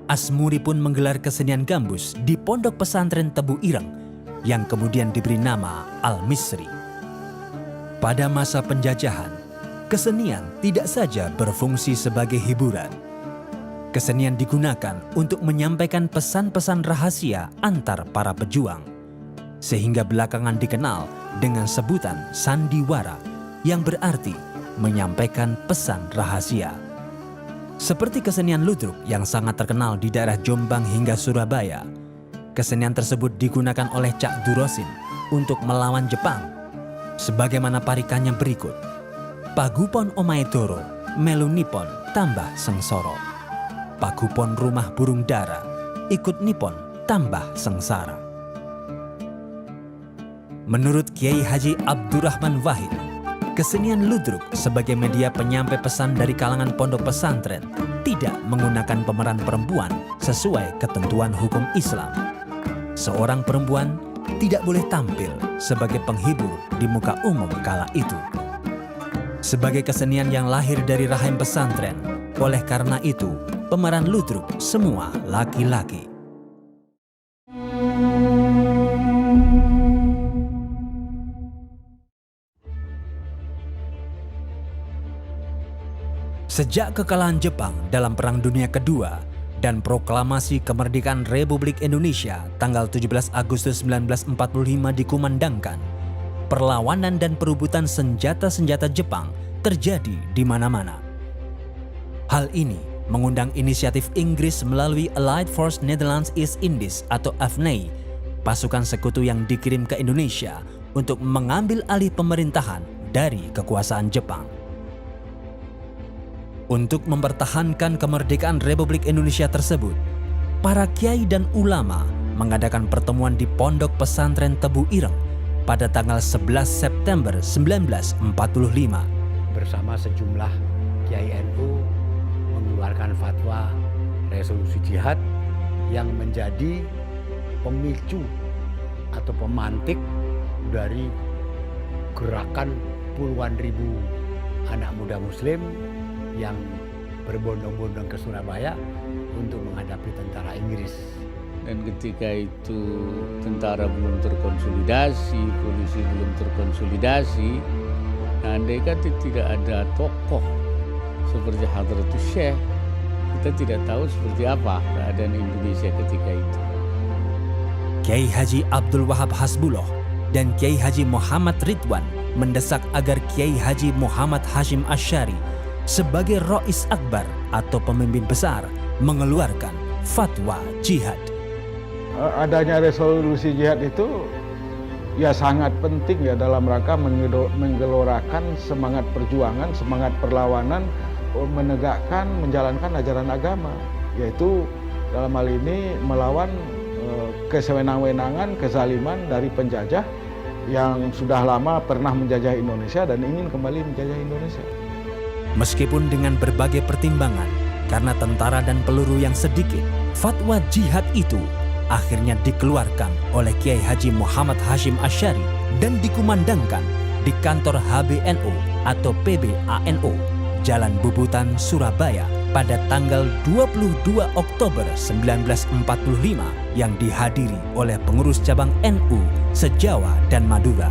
Asmuri pun menggelar kesenian gambus di pondok pesantren Tebu Ireng yang kemudian diberi nama Al-Misri. Pada masa penjajahan, kesenian tidak saja berfungsi sebagai hiburan. Kesenian digunakan untuk menyampaikan pesan-pesan rahasia antar para pejuang, sehingga belakangan dikenal dengan sebutan sandiwara yang berarti menyampaikan pesan rahasia. Seperti kesenian ludruk yang sangat terkenal di daerah Jombang hingga Surabaya, kesenian tersebut digunakan oleh Cak Durosin untuk melawan Jepang. Sebagaimana parikannya berikut: "Pagupon omahe Doro, melu nipon tambah sengsara. Pagupon rumah burung dara, ikut nipon tambah sengsara." Menurut Kiai Haji Abdurrahman Wahid, kesenian ludruk sebagai media penyampai pesan dari kalangan pondok pesantren tidak menggunakan pemeran perempuan sesuai ketentuan hukum Islam. Seorang perempuan tidak boleh tampil sebagai penghibur di muka umum kala itu. Sebagai kesenian yang lahir dari rahim pesantren, oleh karena itu pemeran ludruk semua laki-laki. Sejak kekalahan Jepang dalam Perang Dunia Kedua dan proklamasi kemerdekaan Republik Indonesia tanggal 17 Agustus 1945 dikumandangkan, perlawanan dan perebutan senjata-senjata Jepang terjadi di mana-mana. Hal ini mengundang inisiatif Inggris melalui Allied Force Netherlands East Indies atau AFNI, pasukan sekutu yang dikirim ke Indonesia untuk mengambil alih pemerintahan dari kekuasaan Jepang. Untuk mempertahankan kemerdekaan Republik Indonesia tersebut, para kiai dan ulama mengadakan pertemuan di Pondok Pesantren Tebu Ireng pada tanggal 11 September 1945. Bersama sejumlah kiai NU mengeluarkan fatwa resolusi jihad yang menjadi pemicu atau pemantik dari gerakan puluhan ribu anak muda Muslim yang berbondong-bondong ke Surabaya untuk menghadapi tentara Inggris. Dan ketika itu tentara belum terkonsolidasi, polisi belum terkonsolidasi, nah andai kata tidak ada tokoh seperti Hadratus Syekh, kita tidak tahu seperti apa keadaan Indonesia ketika itu. Kiai Haji Abdul Wahab Hasbullah dan Kiai Haji Muhammad Ridwan mendesak agar Kiai Haji Muhammad Hashim Asy'ari sebagai Rais Akbar atau pemimpin besar mengeluarkan fatwa jihad. Adanya resolusi jihad itu ya sangat penting ya dalam rangka menggelorakan semangat perjuangan, semangat perlawanan, menegakkan, menjalankan ajaran agama, yaitu dalam hal ini melawan kesewenang-wenangan, kezaliman dari penjajah yang sudah lama pernah menjajah Indonesia dan ingin kembali menjajah Indonesia. Meskipun dengan berbagai pertimbangan, karena tentara dan peluru yang sedikit, fatwa jihad itu akhirnya dikeluarkan oleh Kiai Haji Muhammad Hashim Asy'ari dan dikumandangkan di kantor HBNU atau PBANU Jalan Bubutan, Surabaya pada tanggal 22 Oktober 1945 yang dihadiri oleh pengurus cabang NU se-Jawa dan Madura.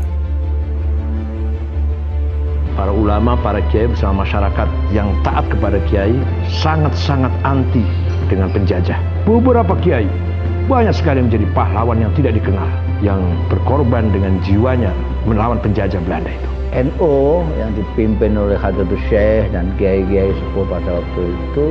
Para ulama, para kiai bersama masyarakat yang taat kepada kiai sangat-sangat anti dengan penjajah. Beberapa kiai banyak sekali menjadi pahlawan yang tidak dikenal, yang berkorban dengan jiwanya melawan penjajah Belanda itu. NU yang dipimpin oleh Hadratus Syekh dan kiai-kiai sepuh pada waktu itu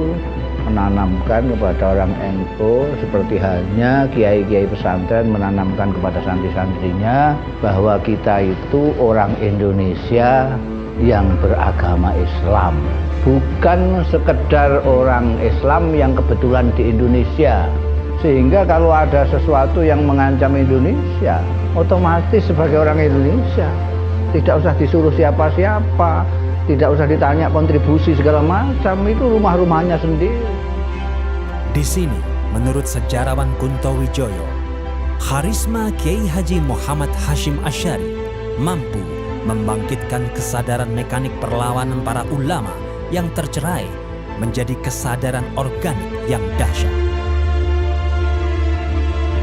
menanamkan kepada orang NU seperti halnya kiai-kiai pesantren menanamkan kepada santri-santrinya bahwa kita itu orang Indonesia yang beragama Islam, bukan sekedar orang Islam yang kebetulan di Indonesia. Sehingga kalau ada sesuatu yang mengancam Indonesia, otomatis sebagai orang Indonesia tidak usah disuruh siapa-siapa, tidak usah ditanya kontribusi segala macam, itu rumah-rumahnya sendiri. Di sini, menurut sejarawan Kunto Wijoyo, karisma Kiai Haji Muhammad Hashim Asy'ari mampu membangkitkan kesadaran mekanik perlawanan para ulama yang tercerai menjadi kesadaran organik yang dahsyat.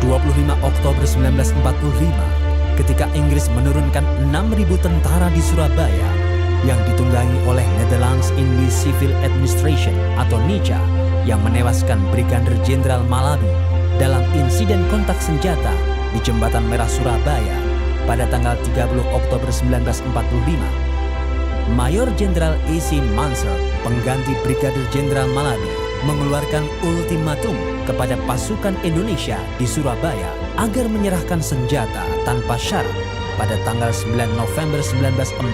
25 Oktober 1945, ketika Inggris menurunkan 6.000 tentara di Surabaya yang ditunggangi oleh Netherlands Indies Civil Administration atau NICA yang menewaskan Brigadir Jenderal Malabi dalam insiden kontak senjata di Jembatan Merah Surabaya pada tanggal 30 Oktober 1945. Mayor Jenderal A.C. Mansell, pengganti Brigadir Jenderal Malabi, mengeluarkan ultimatum kepada pasukan Indonesia di Surabaya agar menyerahkan senjata tanpa syarat pada tanggal 9 November 1945.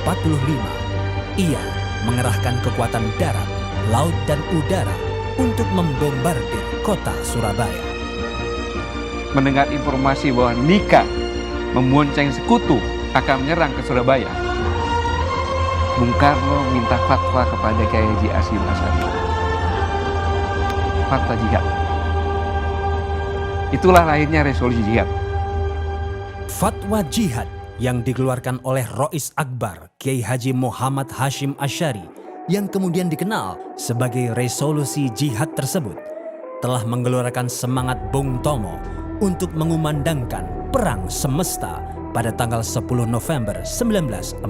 Ia mengerahkan kekuatan darat, laut, dan udara untuk membombardir kota Surabaya. Mendengar informasi bahwa NICA membonceng sekutu akan menyerang ke Surabaya, Bung Karno minta fatwa kepada Kiai Haji Hashim Asy'ari. Fatwa jihad. Itulah lahirnya resolusi jihad. Fatwa jihad yang dikeluarkan oleh Rois Akbar Kiai Haji Muhammad Hashim Asy'ari yang kemudian dikenal sebagai resolusi jihad tersebut telah menggelorakan semangat Bung Tomo untuk mengumandangkan perang semesta pada tanggal 10 November 1945.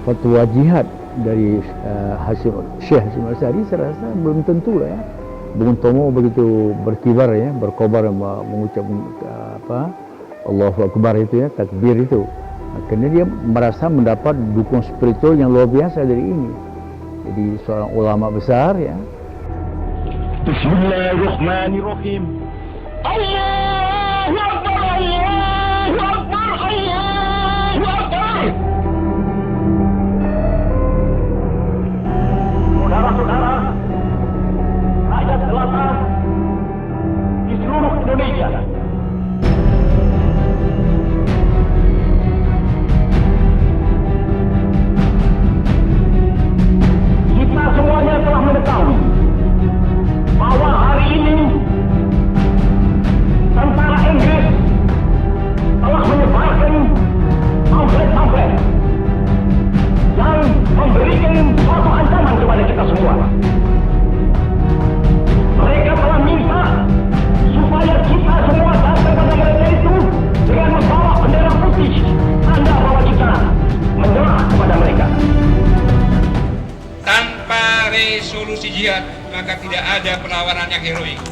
Fatwa jihad dari Syekh Hashim Asy'ari saya rasa belum tentu lah ya. Bung Tomo begitu berkibar ya, berkobar mengucap Allahu Akbar itu ya, takbir itu. Akhirnya dia merasa mendapat dukungan spiritual yang luar biasa dari ini. Jadi seorang ulama besar ya. Bismillahirrahmanirrahim. Allahu Akbar, Allahu Akbar, Allahu Akbar. Saudara-saudara, rakyat selatan di seluruh Indonesia, kita semuanya telah mengetahui bahwa hari ini tentara Inggris telah menyebarkan pamflet-pamflet yang memberikan suatu ancaman kepada kita semua. Mereka telah minta supaya kita semua datang kepada mereka itu dengan membawa bendera putih, tanda bahwa kita menyerah kepada mereka. Tanpa resolusi jihad, maka tidak ada perlawanan yang heroik.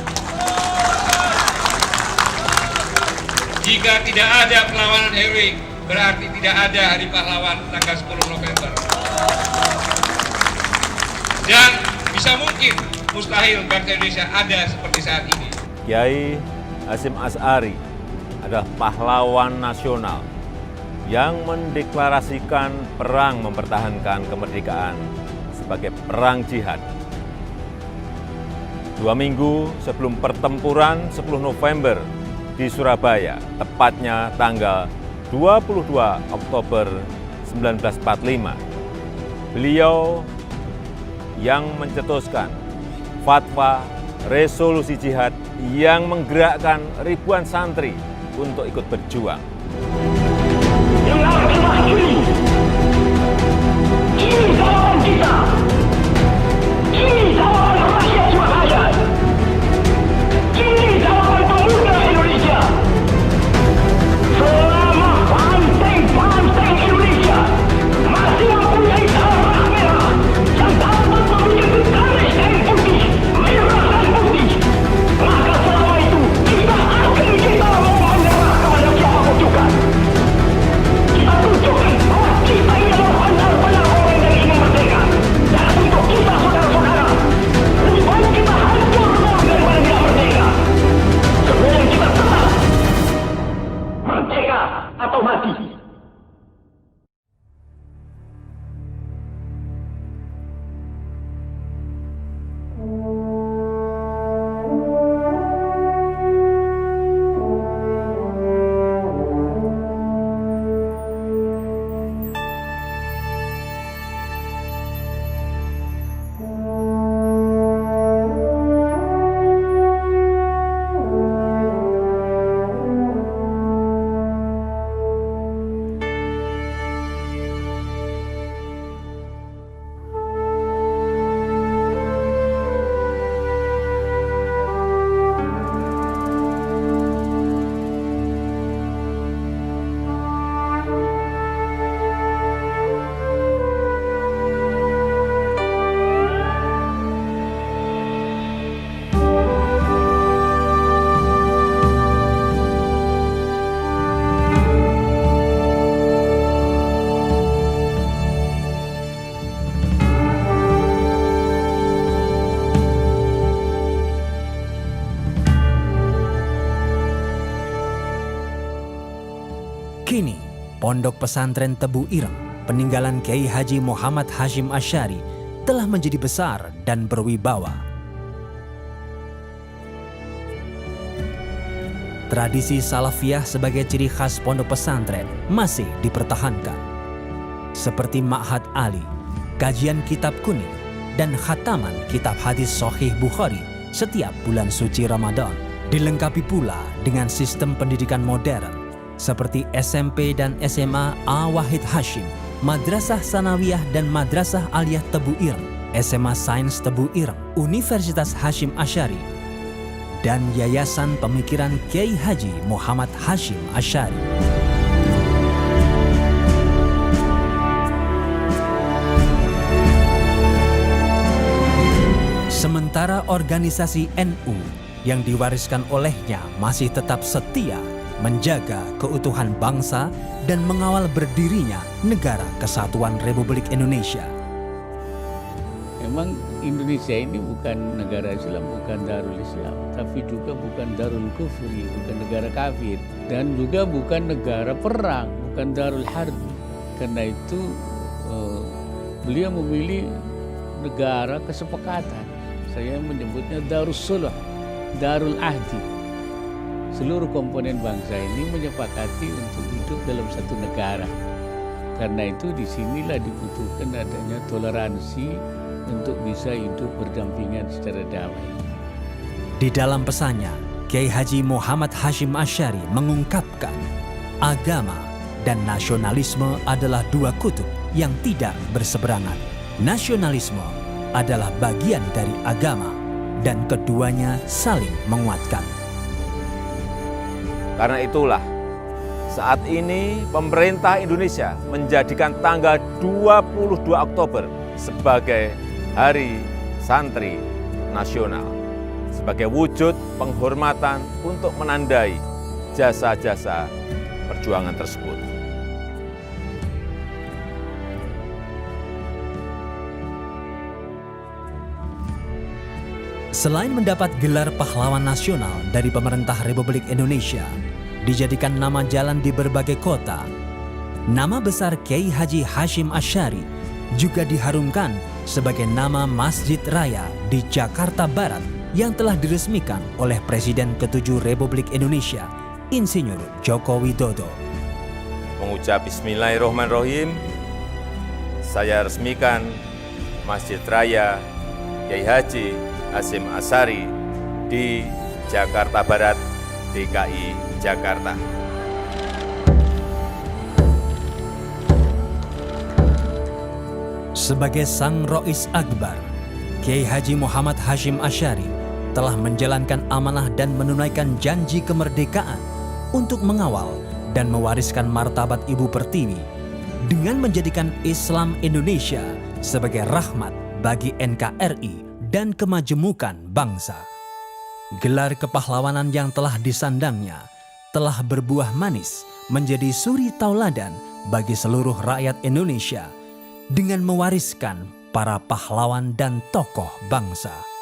Jika tidak ada perlawanan heroik, berarti tidak ada hari pahlawan tanggal 10 November. Dan bisa mungkin mustahil bangsa Indonesia ada seperti saat ini. Kiai Hashim Asy'ari adalah pahlawan nasional yang mendeklarasikan perang mempertahankan kemerdekaan sebagai perang jihad. 2 minggu sebelum pertempuran 10 November di Surabaya, tepatnya tanggal 22 Oktober 1945, beliau yang mencetuskan fatwa resolusi jihad yang menggerakkan ribuan santri untuk ikut berjuang. Dengarkanlah ini jawaban kita. Ini jawaban rakyat Surabaya. Ini jawaban pemuda Indonesia. Selama banteng-banteng Indonesia masih mempunyai darah merah yang dapat memiliki garis dan putih, merah dan putih, maka selama itu kita mau menyerah kepada siapapun juga. Kita tunjukkan bahwa kita ini adalah benar-benar orang yang ingin merdeka. Dan untuk kita saudara-saudara, lebih baik kita hancur daripada tidak merdeka. Sebelum kita tetap merdeka atau mati. Kini, Pondok Pesantren Tebu Ireng, peninggalan Kiai Haji Muhammad Hashim Asy'ari, telah menjadi besar dan berwibawa. Tradisi salafiyah sebagai ciri khas pondok pesantren masih dipertahankan. Seperti Ma'had Ali, kajian kitab kuning, dan khataman kitab hadis Sahih Bukhari setiap bulan suci Ramadan. Dilengkapi pula dengan sistem pendidikan modern seperti SMP dan SMA A. Wahid Hashim, Madrasah Sanawiyah dan Madrasah Aliyah Tebu Ireng, SMA Sains Tebu Ireng, Universitas Hashim Asy'ari, dan Yayasan Pemikiran Kiai Haji Muhammad Hashim Asy'ari. Sementara organisasi NU yang diwariskan olehnya masih tetap setia menjaga keutuhan bangsa dan mengawal berdirinya Negara Kesatuan Republik Indonesia. Memang Indonesia ini bukan negara Islam, bukan Darul Islam, tapi juga bukan Darul Kufri, bukan negara kafir, dan juga bukan negara perang, bukan Darul Harb. Karena itu beliau memilih negara kesepakatan. Saya menyebutnya Darus Sulh, Darul Ahdi. Seluruh komponen bangsa ini menyepakati untuk hidup dalam satu negara. Karena itu disinilah dibutuhkan adanya toleransi untuk bisa hidup berdampingan secara damai. Di dalam pesannya, Kiai Haji Muhammad Hashim Asy'ari mengungkapkan, agama dan nasionalisme adalah dua kutub yang tidak berseberangan. Nasionalisme adalah bagian dari agama dan keduanya saling menguatkan. Karena itulah, saat ini pemerintah Indonesia menjadikan tanggal 22 Oktober sebagai Hari Santri Nasional, sebagai wujud penghormatan untuk menandai jasa-jasa perjuangan tersebut. Selain mendapat gelar pahlawan nasional dari pemerintah Republik Indonesia, dijadikan nama jalan di berbagai kota, nama besar Kiai Haji Hashim Asy'ari juga diharumkan sebagai nama Masjid Raya di Jakarta Barat yang telah diresmikan oleh Presiden ke-7 Republik Indonesia, Insinyur Joko Widodo. Mengucap Bismillahirrahmanirrahim, saya resmikan Masjid Raya Kiai Haji Hashim Asy'ari di Jakarta Barat, DKI Jakarta. Sebagai sang Rois Akbar, Kiai Haji Muhammad Hashim Asy'ari telah menjalankan amanah dan menunaikan janji kemerdekaan untuk mengawal dan mewariskan martabat Ibu Pertiwi dengan menjadikan Islam Indonesia sebagai rahmat bagi NKRI dan kemajemukan bangsa. Gelar kepahlawanan yang telah disandangnya telah berbuah manis menjadi suri tauladan bagi seluruh rakyat Indonesia dengan mewariskan para pahlawan dan tokoh bangsa.